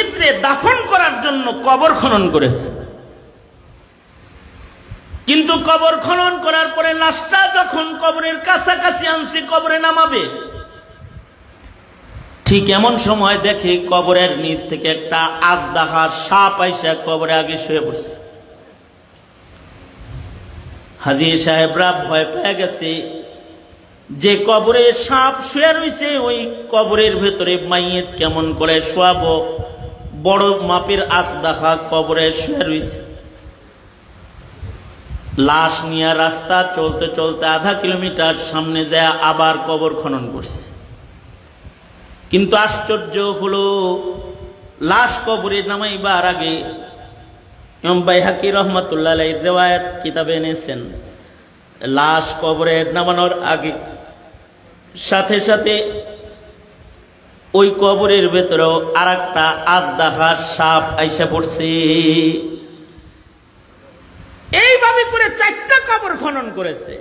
ভিতরে দাফন করার জন্য কবর খনন করেছে। কিন্তু কবর খনন করার পরে লাশটা যখন কবরের কাছাকাছি আনছে কবরে নামাবে, ঠিক এমন সময় দেখে কবরের নিচ থেকে একটা আজদাহা সাপ আইসা কবরে আগে শুয়ে পড়ছে। হাজী সাহেবরা ভয় পেয়ে গেছে যে কবরে সাপ শুয়ে রয়েছে, ওই কবরের ভেতরে মাইয়েত কেমন করে শোয়াবো, বড় মাপের আজদাহা কবরে শুয়ে রয়েছে। লাশ নিয়ে রাস্তা চলতে চলতে আধা কিলোমিটার সামনে যায় আবার কবর খনন করছে। কিন্তু আশ্চর্য হলো, লাশ কবরে নামাইবার আগে ইমাম বাইহাকি রহমাতুল্লাহ আলাইহির রিওয়ায়াত কিতাবে এনেছেন, লাশ কবরে নামানোর আগে সাথে সাথে ওই কবরের ভেতরেও আরেকটা আজদাহার সাপ আইসা পড়ছে। এইভাবে করে 4টা কবর খনন করেছে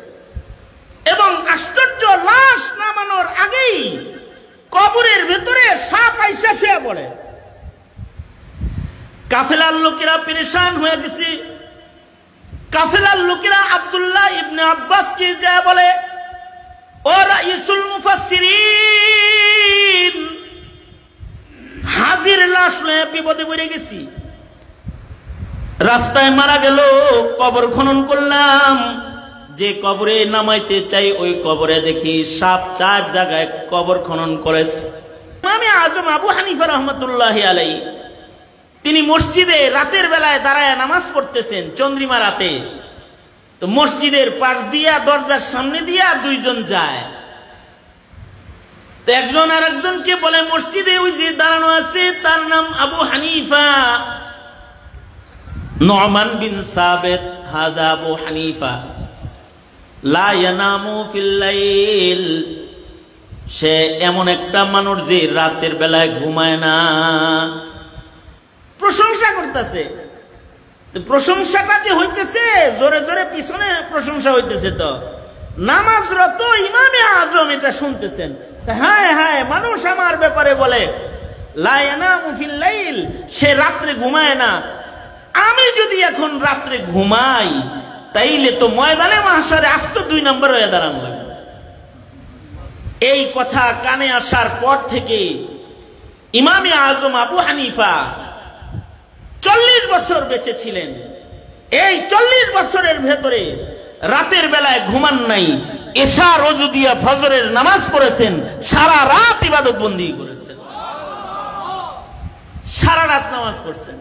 এবং আশ্চর্য, লাশ নামানোর আগেই কবরের ভেতরে সাপ আইসা শুয়ে পড়ে। কাফেলার লোকেরা পেরেশান হয়ে গেছে। কাফেলার লোকেরা আব্দুল্লাহ ইবনে আব্বাসকে যা বলে, ও রাইসুল মুফাসসিরিন, হাজির লাশ লয়ে বিপদে পড়ে গেছি, রাস্তায় মারা গেল, কবর খনন করলাম, যে কবরে নামাইতে চাই ওই কবরে দেখি সাপ 4 জায়গায় কবর খনন করেছে। ইমাম আজম আবু হানিফা রহমাতুল্লাহি আলাইহি তিনি মসজিদে রাতের বেলায় দাঁড়ায় নামাজ পড়তেছেন, চন্দ্রিমা রাতে। তো মসজিদের পাশ দিয়া দরজার সামনে দিয়া 2 জন যায়। তো একজন আর একজনকে বলে, মসজিদে ওই যে দাঁড়ানো আছে তার নাম আবু হানিফা, নুমান বিন সাবিত, হাদা আবু হানিফা লা ইয়ানামু ফিল লাইল, সে এমন একটা মানুষ যে রাতের বেলায় ঘুমায় না। প্রশংসা করতেছে। প্রশংসাটা যে হইতেছে জোরে জোরে, পিছনে প্রশংসা হইতেছে, তো নামাজরত ইমামে আজম এটা শুনতেছেন। হায় হায়, মানুষ আমার ব্যাপারে বলে লা ইয়ানামু ফিল লাইল, সে রাত্রে ঘুমায় না। আমি যদি এখন রাত্রে ঘুমাই তাইলে তো ময়দানে মাহশারে আস্ত 2 নম্বর হয়ে দাঁড়ানো লাগবে। এই কথা কানে আসার পর থেকে ইমামে আজম আবু হানিফা 40 বছর বেঁচে ছিলেন। এই 40 বছরের ভেতরে রাতের বেলায় ঘুমান নাই, এশা রোজু দিয়া ফজরের নামাজ পড়েছেন, সারা রাত ইবাদত বন্দি করেছেন, সারা রাত নামাজ পড়ছেন।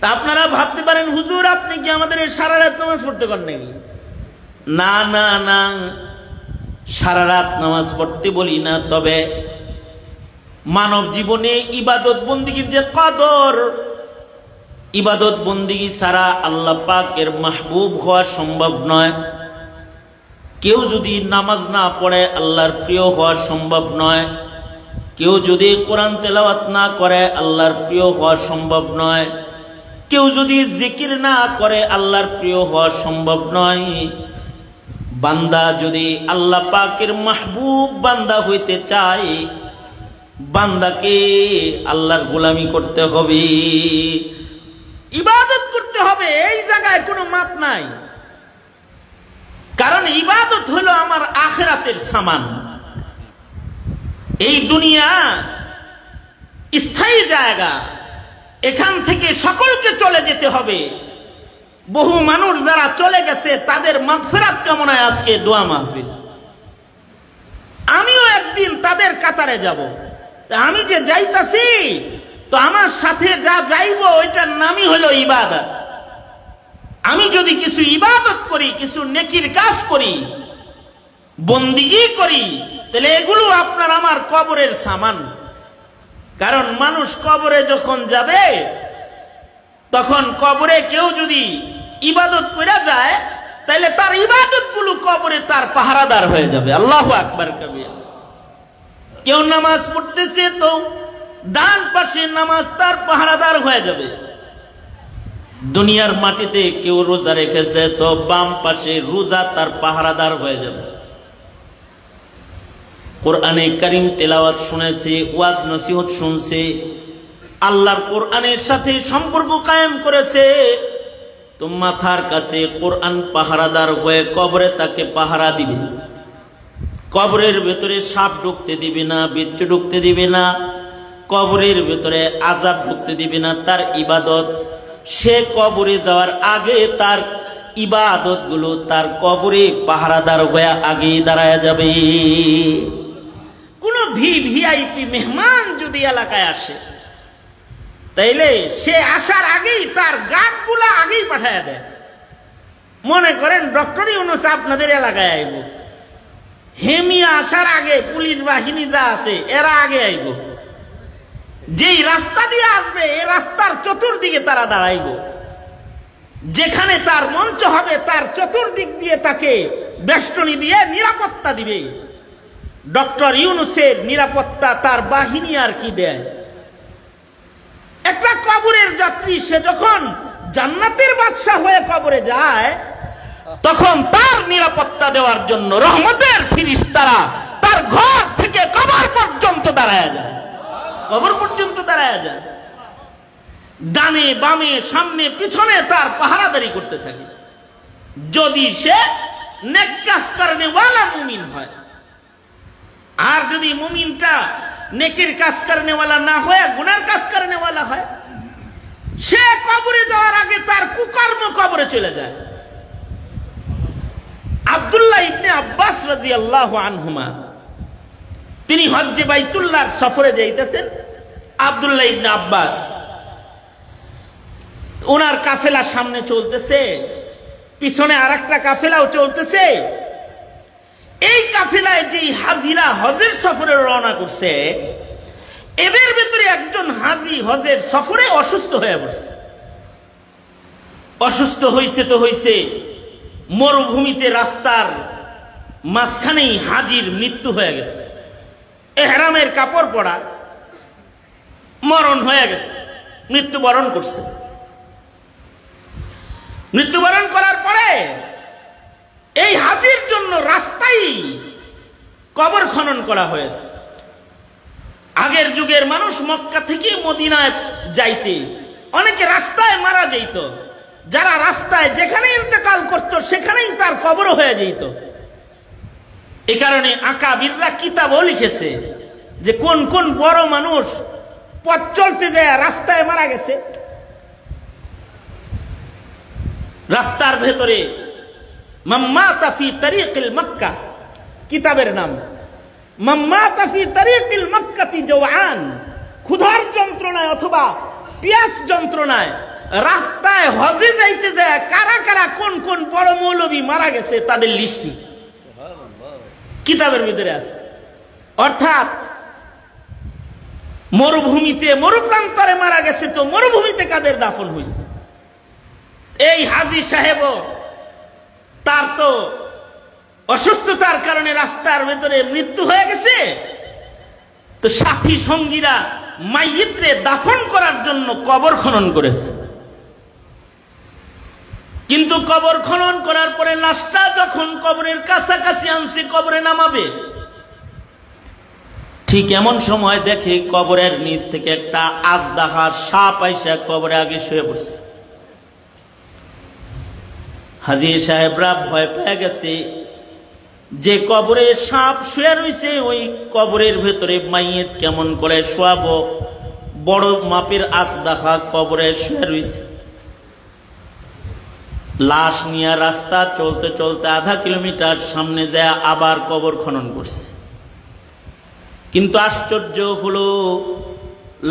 তা আপনারা ভাবতে পারেন, হুজুর আপনি কি আমাদের সারা রাত নামাজ পড়তে পারেন নাকি? না না না, সারা রাত নামাজ পড়তে বলি না, তবে মানব জীবনে ইবাদত বন্দিগির যে কদর, ইবাদত বন্দিগি ছাড়া আল্লাহ পাকের মাহবুব হওয়া সম্ভব নয়। কেউ যদি নামাজ না পড়ে আল্লাহর প্রিয় হওয়া সম্ভব নয়। কেউ যদি কোরআন তেলাওয়াত না করে আল্লাহর প্রিয় হওয়া সম্ভব নয়। কেউ যদি জিকির না করে আল্লাহর প্রিয় হওয়া সম্ভব নয়। বান্দা যদি আল্লাহ পাকের মাহবুব বান্দা হইতে চায়, বান্দাকে আল্লাহর গোলামি করতে হবে, ইবাদত করতে হবে। এই জায়গায় কোনো মাপ নাই, কারণ ইবাদত হলো আমার আখিরাতের সামান। এই দুনিয়া স্থায়ী জায়গা, এখান থেকে সকলকে চলে যেতে হবে। বহু মানুষ যারা চলে গেছে তাদের মাগফিরাত কামনায় আজকে দোয়া মাহফিল। আমিও একদিন তাদের কাতারে যাব। আমি যে যাইতাছি, তো আমার সাথে যা যাইব ওইটার নামই হলো ইবাদত। আমি যদি কিছু ইবাদত করি, কিছু নেকির কাজ করি, বন্দিগি করি, তাহলে এগুলো আপনার আমার কবরের সামান। কারণ মানুষ কবরে যখন যাবে, তখন কবরে কেউ যদি ইবাদত করে যায়, তাহলে তার ইবাদত গুলো কবরে তার পাহারাদার হয়ে যাবে। আল্লাহু আকবার কবির। কেউ নামাজ পড়তেছে, তো ডান পাশে নামাজ তার পাহারাদার হয়ে যাবে। দুনিয়ার মাটিতে কেউ রোজা রেখেছে, তো বাম পাশে রোজা তার পাহারাদার হয়ে যাবে। কোরআনে কারীম তেলাওয়াত শুনেছে, ওয়াজ নসিহত শুনছে, আল্লাহর কোরআনের সাথে সম্পর্ক কায়েম করেছে, তো মাথার কাছে কোরআন পাহারাদার হয়ে কবরে তাকে পাহারা দিবে। কবরের ভেতরে সাপ ঢুকতে দিবে না, বিচ্ছু ঢুকতে দিবে না, কবরের ভেতরে আযাব ঢুকতে দিবে না। তার ইবাদত, সে কবরে যাওয়ার আগে তার ইবাদত গুলো তার কবরে পাহারাদার হয়ে আগে দাঁড়ায় যাবে। কোন ভিআইপি মেহমান যদি এলাকায় আসে, তাইলে সে আসার আগেই তার গাছগুলা আগেই পাঠায় দেয়। মনে করেন ডক্টর ইউনূস আপনাদের এলাকায় আইব, হেমিয়া আসার আগে পুলিশ বাহিনী যা আছে এরা আগে আইব। যেই রাস্তা দিয়ে আসবে এই রাস্তার চতুর্দিকে তারা দাঁড়াইব। যেখানে তার মঞ্চ হবে তার চতুর্দিক দিয়ে তাকে বেষ্টনী দিয়ে নিরাপত্তা দিবে। ডক্টর ইউনূসের নিরাপত্তা তার বাহিনী আর কি দেয়? একটা কবরের যাত্রী সে যখন জান্নাতের বাদশা হয়ে কবরে যায়, তখন তার নিরাপত্তা দেওয়ার জন্য রহমতের ফেরেশতারা তার ঘর থেকে কবর পর্যন্ত দাঁড়ায় যায়। কবর পর্যন্ত দাঁড়ায় যায়, ডানে বামে সামনে পিছনে তার পাহারাদারি করতে থাকে। যদি সে নেক কাজ করেওয়ালা মুমিন হয়, আর যদি মুমিনটা নেকির কাজ করেওয়ালা না হয়, গুনার কাজ করেওয়ালা হয়, সে কবরে যাওয়ার আগে তার কুকর্ম কবরে চলে যায়। আব্দুল্লাহ ইবনে আব্বাস রাদিয়াল্লাহু আনহুমা তিনি হজ্জে বাইতুল্লাহর সফরে যাইতেছেন। আব্দুল্লাহ ইবনে আব্বাস ওনার কাফেলা সামনে চলতেছে, পিছনে আরেকটা কাফেলাও চলতেছে। এই কাফেলায় যেই হাজিরা হজের সফরে রওনা করছে, এদের ভিতরে একজন হাজি হজের সফরে অসুস্থ হয়ে পড়ছে। অসুস্থ হইছে তো হইছে, মরুভূমিতে রাস্তার মাঝখানেই হাজির মৃত্যু হয়ে গেছে। এহরামের কাপড় পরা, মরণ হয়ে গেছে, মৃত্যুবরণ করছে। মৃত্যুবরণ করার পরে এই হাজির জন্য রাস্তায় কবর খনন করা হয়েছে। আগের যুগের মানুষ মক্কা থেকে মদিনায় যাইতে অনেকে রাস্তায় মারা যেত। যারা রাস্তায় যেখানে ইন্তেকাল করত সেখানেই তার কবর হয়ে যেত। এ কারণে আকাবিররা কিতাবও লিখেছে যে কোন কোন বড় মানুষ পথ চলতে যায় রাস্তায় মারা গেছে। রাস্তার ভেতরে মাম্মাতা ফি তারিকিল মক্কা, কিতাবের নাম মাম্মাতা ফি তারিকিল মক্কাতি জওয়ান, ক্ষুধার যন্ত্রণায় অথবা পিয়াস যন্ত্রণায় রাস্তায় হজে যাইতে যায় কারা কারা কোন কোন বড় মৌলবী মারা গেছে তাদের লিস্টি কিতাবের ভিতরে আছে। অর্থাৎ মরুভূমিতে মরুপ্রান্তরে মারা গেছে, তো মরুভূমিতে কাদের দাফন হয়েছে? এই হাজী সাহেব তার তো অসুস্থতার কারণে রাস্তার ভেতরে মৃত্যু হয়ে গেছে, তো সাথী সঙ্গীরা মাইয়িতরে দাফন করার জন্য কবর খনন করেছে। কিন্তু কবর খনন করার পরে লাশটা যখন কবরের কাছাকাছি আনছে কবরে নামাবে, ঠিক এমন সময় দেখে কবরের নিচ থেকে একটা আজদাহার সাপ আইসা কবরে আগে শুয়ে পড়ছে। হাজী সাহেবরা ভয় পেয়ে গেছে যে কবরে সাপ শুয়ে রয়েছে, ওই কবরের ভেতরে মাইয়িত কেমন করে শোয়াবো? বড় মাপের আজদাহা কবরে শুয়ে রয়েছে। লাশ নিয়ে রাস্তা চলতে চলতে আধা কিলোমিটার সামনে যায় আবার কবর খনন করছে। কিন্তু আশ্চর্য হলো,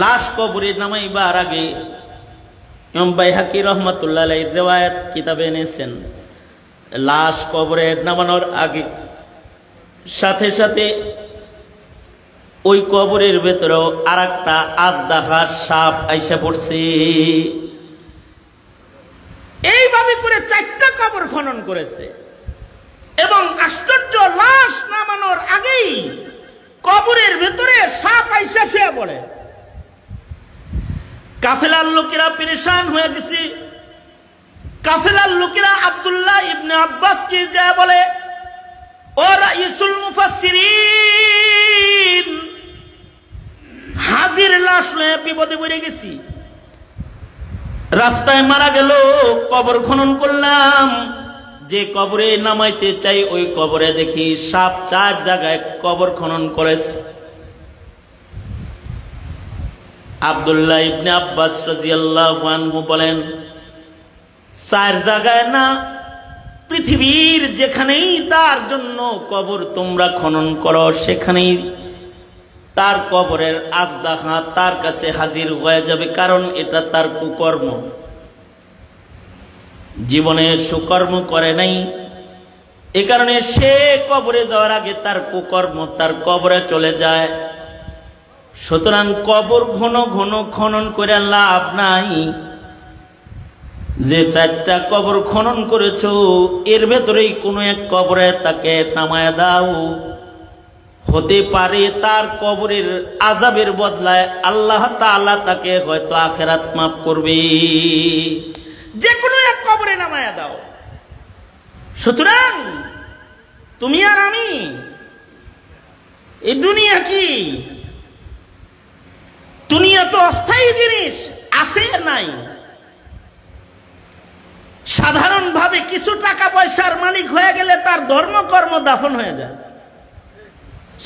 লাশ কবরে নামাইবার আগে ইমাম বাইহাকি রহমাতুল্লাহ আলাইহির রিওয়ায়াত কিতাবে এনেছেন, লাশ কবরে নামানোর আগে সাথে সাথে ওই কবরের ভেতরেও আরেকটা আজদাহার সাপ আইসা পড়ছে। এইভাবে করে 4টা কবর খনন করেছে এবং আশ্চর্য, লাশ নামানোর আগেই কবরের ভেতরে সাপ আইসা শুয়ে পড়ে। কাফেলার লোকেরা পেরেশান হয়ে গেছে। কাফেলার লোকেরা আব্দুল্লাহ ইবনে আব্বাসকে যা বলে, ও রাইসুল মুফাসসিরিন, হাজির লাশ লয়ে বিপদে পড়ে গেছে। দিছি, রাস্তায় মারা গেল, কবর খনন করলাম, যে কবরে নামাইতে চাই ওই কবরে দেখি সাপ 4 জায়গায় কবর খনন করেছে। আব্দুল্লাহ ইবনে আব্বাস রাদিয়াল্লাহু আনহু বলেন, 4 জায়গায় না, পৃথিবীর যেখানেই তার জন্য কবর তোমরা খনন করো সেখানেই তার কবরের আজদাহা তার কাছে হাজির হয়ে যাবে, কারণ এটা তার কুকর্ম। জীবনে সুকর্ম করে নাই, এ কারণে সে কবরে যাওয়ার আগে তার কুকর্ম তার কবরে চলে যায়। সুতরাং কবর ঘন ঘন খনন করে লাভ নাই। যে 4টা কবর খনন করেছো এর ভেতরেই কোনো এক কবরে তাকে নামায়া দাও, হতে পারে তার কবরের আযাবের বদলায় আল্লাহ তাআলা তাকে হয়তো আখিরাত মাফ করবে। যে কোনো এক কবরে নামায়া দাও। সুতরাং তুমি আর আমি, এই দুনিয়া কি? দুনিয়া তো অস্থায়ী জিনিস, আছে নাই। সাধারণভাবে কিছু টাকা পয়সার মালিক হয়ে গেলে তার ধর্মকর্ম দাফন হয়ে যায়।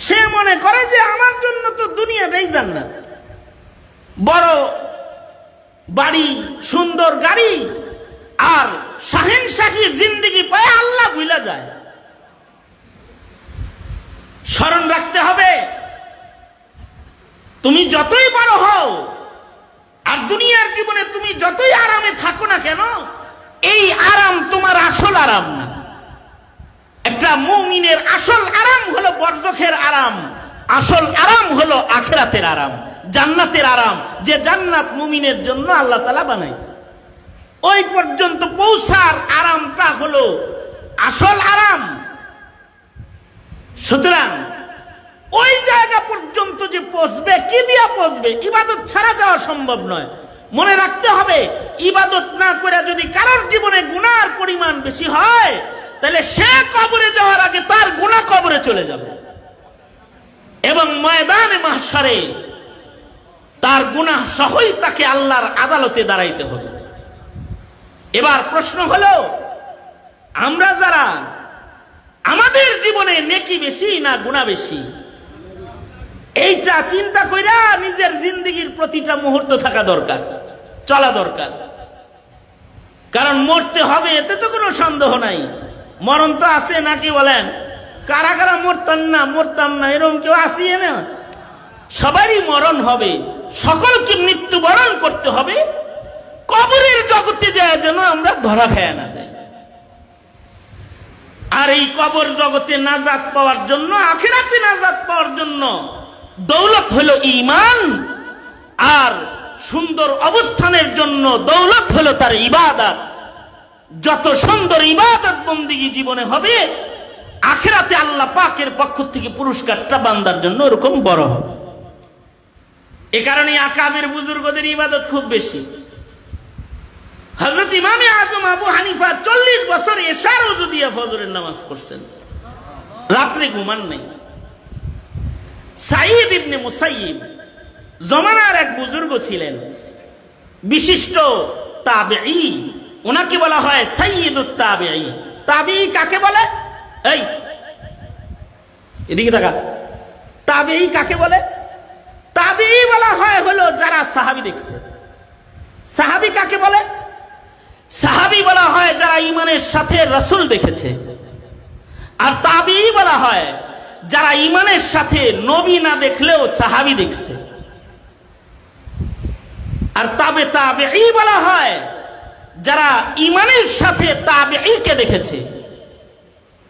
সে মনে করে যে আমার জন্য তো দুনিয়াটাই জান্নাত। বড় বাড়ি, সুন্দর গাড়ি আর শাহেনশাহী জিন্দেগি পায় আল্লাহ ভুলে যায়। স্মরণ রাখতে হবে, তুমি যতই বড় হও আর দুনিয়ার জীবনে তুমি যতই আরামে থাকো না কেন, এই আরাম তোমার আসল আরাম না। একটা মুমিনের আসল আরাম হলো বরজখের আরাম, আসল আরাম হলো আখিরাতের আরাম, জান্নাতের আরাম, যে জান্নাত মুমিনের জন্য আল্লাহ তাআলা বানাইছে। ওই পর্যন্ত পৌঁছার আরামটা হলো আসল আরাম। সুতরাং ওই জায়গা পর্যন্ত যে পৌঁছবে, কি দিয়া পৌঁছবে? ইবাদত ছাড়া যাওয়া সম্ভব নয়। মনে রাখতে হবে, ইবাদত না করে যদি কারোর জীবনে গুনার পরিমাণ বেশি হয়, তাহলে সে কবরে যাওয়ার আগে তার গুনাহ কবরে চলে যাবে এবং ময়দানে মাহশারে তার গুনাহ সহই তাকে আল্লাহর আদালতে দাঁড়াইতে হবে। এবার প্রশ্ন হলো, আমরা যারা, আমাদের জীবনে নেকি বেশি না গুনাহ বেশি? এইটা চিন্তা কইরা নিজের জিন্দেগির প্রতিটা মুহূর্ত থাকা দরকার, চলা দরকার। কারণ মরতে হবে, এতে তো কোনো সন্দেহ নাই। মরণ তো আছে, নাকি বলেন? কারা কারা মরতাম না এরকম কেউ আসিয়ে না? সবারই মরণ হবে, সকলকে মৃত্যুবরণ করতে হবে। কবরের জগতে যায় যেন আমরা ধরা খায় না যাই। আর এই কবর জগতে নাজাত পাওয়ার জন্য, আখিরাতে নাজাত পাওয়ার জন্য দৌলত হলো ঈমান, আর সুন্দর অবস্থানের জন্য দৌলত হলো তার ইবাদত। যত সুন্দর ইবাদত বন্দেগী জীবনে হবে, আখিরাতে আল্লাহ পাকের পক্ষ থেকে পুরস্কারটা বান্দার জন্য এরকম বড় হবে। এ কারণে আকাবের বুজুর্গদের ইবাদত খুব বেশি। হযরত ইমামে আজম আবু হানিফা 40 বছর এশার ওযু দিয়ে ফজরের নামাজ পড়ছেন, রাত্রে ঘুমান নাই। সাঈদ ইবনে মুসাইয়িব জমানার এক বুজুর্গ ছিলেন, বিশিষ্ট তাবেঈ। ওনাকে বলা হয় সাইয়্যিদুত তাবেঈ। তাবেঈ কাকে বলে? এই এদিকে তাকা। তাবেঈ কাকে বলে? তাবেঈ বলা হয় হলো যারা সাহাবী দেখছে। সাহাবী কাকে বলে? সাহাবী বলা হয় যারা ঈমানের সাথে রাসূল দেখেছে। আর তাবেঈ বলা হয় যারা ঈমানের সাথে নবী না দেখলেও সাহাবী দেখছে। আর তাবেঈ বলা হয় যারা ঈমানের সাথে তাবেঈকে দেখেছে।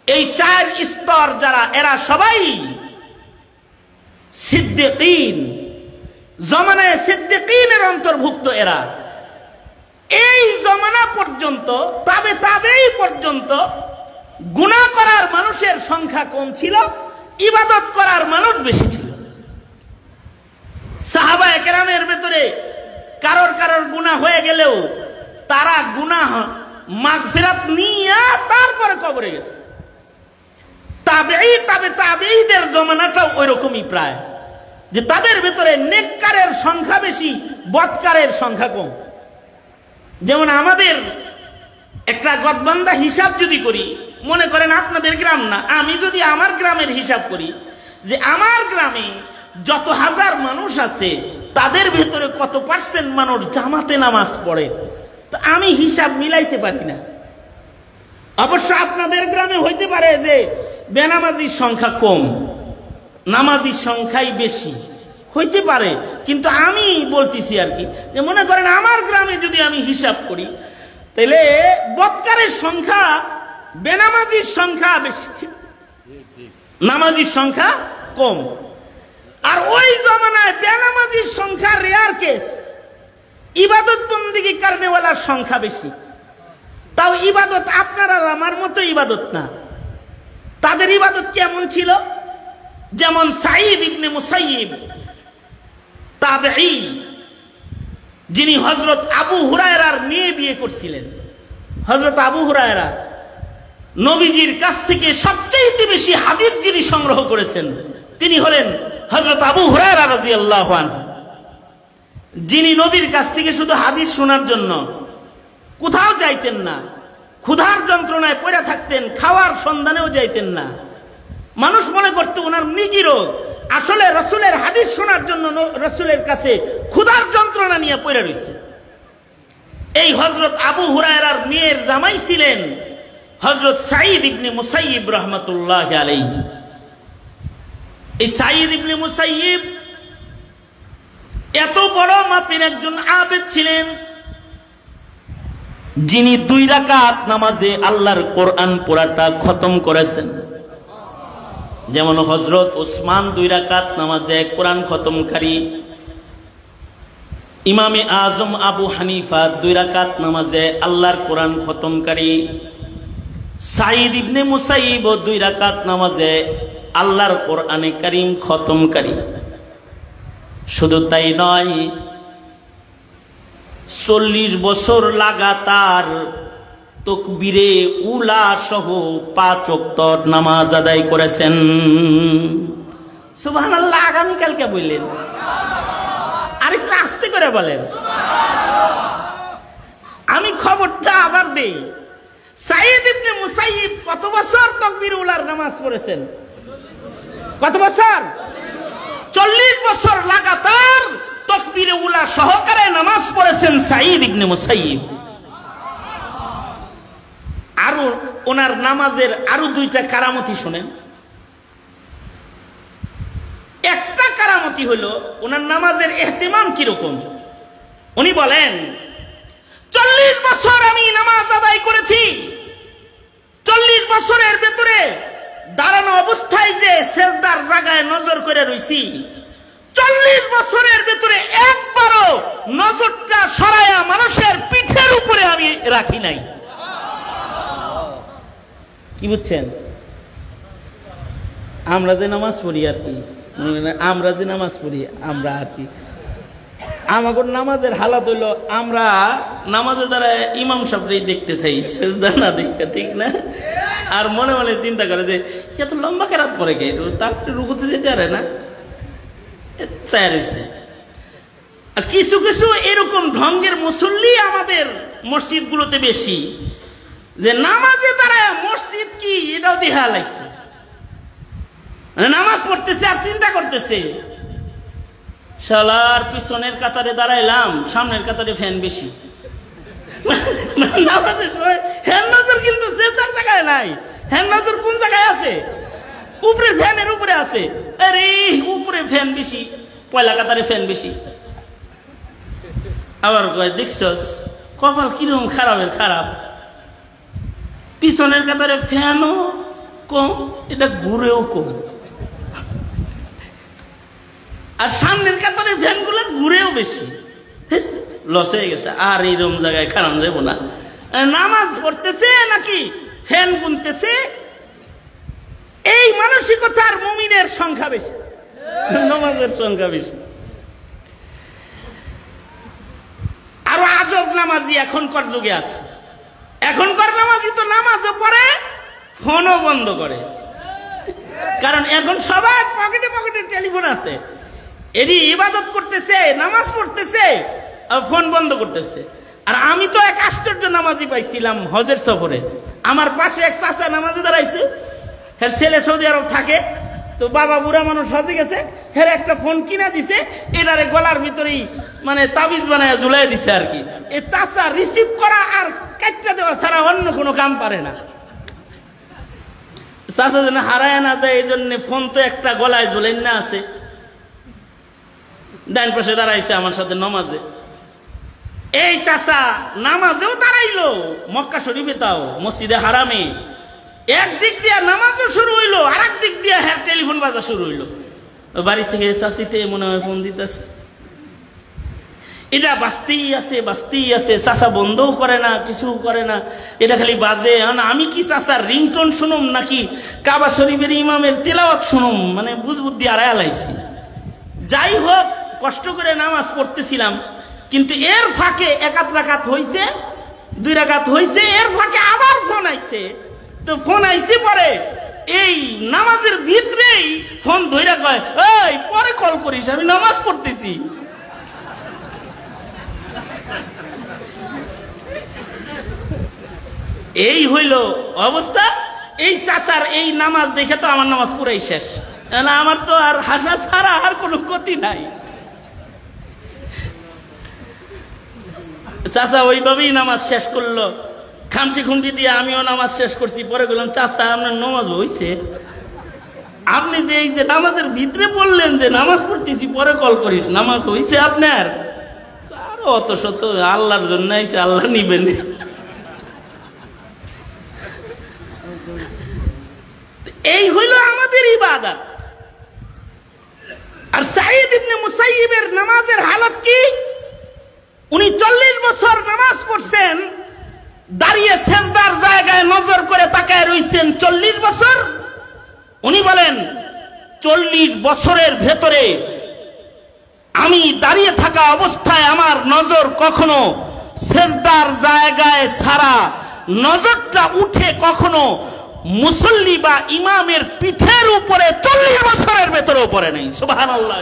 এই 4 স্তর যারা, এরা সবাই সিদ্দিকিন, জমানায় সিদ্দিকিনের অন্তর্ভুক্ত এরা। এই জমানা পর্যন্ত, তাবেঈ পর্যন্ত গুনাহ করার মানুষের সংখ্যা কম ছিল, ইবাদত করার মানুষ বেশি ছিল। সাহাবায়ে কেরামের ভেতরে কারোর গুনাহ হয়ে গেলেও তারা গুনাহ মাগফিরাত নিয়ে তারপরে কবরে গেছে। তাবেঈদের জমানাটাও ওই রকমই প্রায়। যে তাদের ভেতরে নেককারের সংখ্যা বেশি, বদকারের সংখ্যা কম। যেমন আমাদের একটা গদবান্ধা হিসাব যদি করি, মনে করেন আপনাদের গ্রাম না, আমি যদি আমার গ্রামের হিসাব করি যে আমার গ্রামে যত হাজার মানুষ আছে তাদের ভেতরে কত পার্সেন্ট মানুষ জামাতে নামাজ পড়ে, তো আমি হিসাব মিলাইতে পারি না। অবশ্য আপনাদের গ্রামে হইতে পারে যে বেনামাজির সংখ্যা কম, নামাজির সংখ্যাই বেশি, হইতে পারে। কিন্তু আমি বলতেছি আর কি, যে মনে করেন আমার গ্রামে যদি আমি হিসাব করি, তাহলে বদকারের সংখ্যা, বেনামাজির সংখ্যা বেশি, নামাজির সংখ্যা কম। আর ওই জমানায় বেনামাজির সংখ্যা রেয়ার কেস, ইবাদত বন্দেগী করনেওয়ালার সংখ্যা বেশি। তাও ইবাদত আপনার আর আমার মতো ইবাদত না। তাদের ইবাদত কেমন ছিল? যেমন সাঈদ ইবনে মুসাইয়িব তাবেঈ, যিনি হযরত আবু হুরায়রার মেয়ে বিয়ে করছিলেন। হযরত আবু হুরায়রা নবীজির কাছ থেকে সবচেয়ে বেশি হাদিস যিনি সংগ্রহ করেছেন, তিনি হলেন হযরত আবু হুরায়রা রাদিয়াল্লাহু আনহু, যিনি নবীর কাছ থেকে শুধু হাদিস শোনার জন্য কোথাও যাইতেন না, ক্ষুধার যন্ত্রণায় পড়ে থাকতেন, খাওয়ার সন্ধানেও যাইতেন না। মানুষ মনে করত ওনার মৃগী রোগ, আসলে রাসূলের হাদিস শোনার জন্য রাসূলের কাছে ক্ষুধার যন্ত্রণা নিয়ে পড়ে রয়েছে। এই হযরত আবু হুরায়রার মেয়ের জামাই ছিলেন হযরত সাঈদ ইবনে মুসাইয়িব রাহমাতুল্লাহি আলাইহি। এই সাঈদ ইবনে মুসাইয়িব এত বড় মাপের একজন আবেদ ছিলেন, যিনি 2 রাকাত নামাজে আল্লাহর কোরআন পুরাটা খতম করেছেন। যেমন হযরত ওসমান 2 রাকাত নামাজে কোরআন খতমকারী, ইমামে আজম আবু হানিফা 2 রাকাত নামাজে আল্লাহর কোরআন খতমকারী, সাঈদ ইবনে মুসাইয়িব 2 রাকাত নামাজে আল্লাহর কোরআনে কারীম খতমকারী। শুধু তাই নয়, 40 বছর লাগাতার তাকবীরে উলা সহ 5 ওয়াক্ত নামাজ আদায় করেছেন। সুবহানাল্লাহ। আগামীকালকে বললেন, আরেকটু আস্তে করে বলেন। আমি খবরটা আবার দেই, সাঈদ ইবনে মুসাইয়িব কত বছর তাকবীর উলার নামাজ পড়েছেন? কত বছর? 40 বছর লাগাতার তাকবীরে উলা সহকারে নামাজ পড়েছেন সাঈদ ইবনে মুসাইয়িব। আরো ওনার নামাজের আরো 2টা কারামতি শুনেন। একটা কারামতি হলো ওনার নামাজের ইহতিমাম কিরকম। উনি বলেন, 40 বছর আমি নামাজ আদায় করেছি, 40 বছরের ভেতরে দাঁড়ানো অবস্থায় যে সেজদার জায়গায় নজর করে রইছি, 40 বছরের ভেতরে একবারও নজরটা সরায়া মানুষের পিঠের উপরে আমি রাখি নাই। কি বুঝছেন? আমরা যে নামাজ পড়ি আর কি, আমরা যে নামাজ পড়ি আমরা আর কি, আমাদের নামাজের হালাত হইল আমরা নামাজের দ্বারা ইমাম সাহেবই দেখতে থাই, সেজদা না দেখে, ঠিক না? আর মনে মনে চিন্তা করে যে এত লম্বা কেরাত পরে গে, তারপরে রুকুতে যেতে পারে না, চায় রয়েছে। আর কিছু কিছু এরকম ঢঙ্গের মুসল্লি আমাদের মসজিদগুলোতে বেশি, যে নামাজে দাঁড়ায় মসজিদ কি এটাও দেখা লাগছে, নামাজ পড়তেছে আর চিন্তা করতেছে, শালার পিছনের কাতারে দাঁড়াইলাম, সামনের কাতারে ফ্যান বেশি। নামাজের সময় হ্যান নজর কিন্তু সেজদার জায়গায় নাই, হ্যান নজর কোন জায়গায় আছে? উপরে, ফ্যানের উপরে আছে। আরে উপরে ফ্যান বেশি, পয়লা কাতারে ফ্যান বেশি। আবার কয় দেখছস কপাল কিরকম খারাপের খারাপ, পিছনের কাতারে ফ্যানও কম, এটা ঘুরেও কম, আর সামনের কাতারের ফ্যানগুলো ঘুরেও বেশি। লস হয়ে গেছে, আর এইরকম জায়গায় খারাপ যাবো না। নামাজ পড়তেছে নাকি ফ্যান গুনতেছে, এই মানসিকতার মুমিনের সংখ্যা বেশি, নামাজের সংখ্যা বেশি। আরো আজব নামাজি এখনকার যুগে আছে। এখনকার নামাজি তো নামাজও পড়ে, ফোনও বন্ধ করে, কারণ এখন সবার পকেটে পকেটে টেলিফোন আছে। এরই ইবাদত করতেছে, নামাজ পড়তেছে, ফোন বন্ধ করতেছে। আর আমি তো এক আশ্চর্য নামাজি পাইছিলাম হজের সফরে। আমার পাশে এক চাচা নামাজে দাঁড়াইছে, হের ছেলে সৌদি আরব থাকে, তো বাবা বুড়া মানুষ হজে গেছে, হের একটা ফোন কিনা দিছে, এটারে গলার ভিতরেই মানে তাবিজ বানায় ঝুলাই দিছে আর কি। এই চাচা রিসিভ করা আর কাটটা দেওয়া ছাড়া অন্য কোনো কাম পারে না। চাচা যেন হারায় না যায় এই জন্য ফোন তো একটা গলায় ঝুলাই না আছে। ডাইন পাশে দাঁড়াইছে আমার সাথে নামাজে। এই চাচা নামাজেও দাঁড়াইলো, মক্কা শরীফে তাও মসজিদে হারামে। একদিক দিয়ে নামাজও শুরু হইলো, আর এক দিক দিয়ে হ্যাঁ টেলিফোন বাজা শুরু হইলো। বাড়ি থেকে চাচিতে মনে হয় ফোন দিতেছে। এটা বাঁচতেই আছে, চাচা বন্ধও করে না, কিছু করে না, এটা খালি বাজে। আমি কি চাচার রিংটোন শুনুম নাকি কাবা শরীফের ইমামের তেলাওয়াত শুনুম, মানে বুঝবুদ্ধি আড়াই লাইছি। যাই হোক, কষ্ট করে নামাজ পড়তেছিলাম, কিন্তু এর ফাঁকে 1 রাকাত হইছে, 2 রাকাত হইছে, এর ফাঁকে আবার ফোন আইছে। তো ফোন আইছে পরে এই নামাজের ভিতরেই ফোন ধইরা কয়, এই পরে কল করিস, আমি নামাজ পড়তেছি। এই হইল অবস্থা। এই চাচার এই নামাজ দেখে তো আমার নামাজ পুরাই শেষ। না, আমার তো আর হাসা ছাড়া আর কোনো গতি নাই। চাচা ওইভাবেই নামাজ শেষ করলো, খামটি খুমটি দিয়ে আমিও নামাজ শেষ করছি। পরে বললাম, চাচা আপনার নামাজ হইছে? আপনি যে এই যে নামাজের ভিতরে বললেন যে নামাজ পড়তেছি পরে কল করিস, নামাজ হইছে আপনার? আরো অত শত আল্লাহর জন্য আইছে, আল্লাহ নিবেন। এই হইল আমাদের ইবাদত। আর সাঈদ ইবনে মুসাইয়িবের নামাজের হালত কি? উনি 40 বছর নামাজ পড়ছেন, দাঁড়িয়ে সেজদার জায়গায় নজর করে তাকায় রইছেন 40 বছর। উনি বলেন, 40 বছরের ভেতরে আমি দাঁড়িয়ে থাকা অবস্থায় আমার নজর কখনো সেজদার জায়গায় ছাড়া নজরটা উঠে কখনো মুসল্লি বা ইমামের পিঠের উপরে 40 বছরের ভেতরে পড়ে নাই। সুবহানাল্লাহ।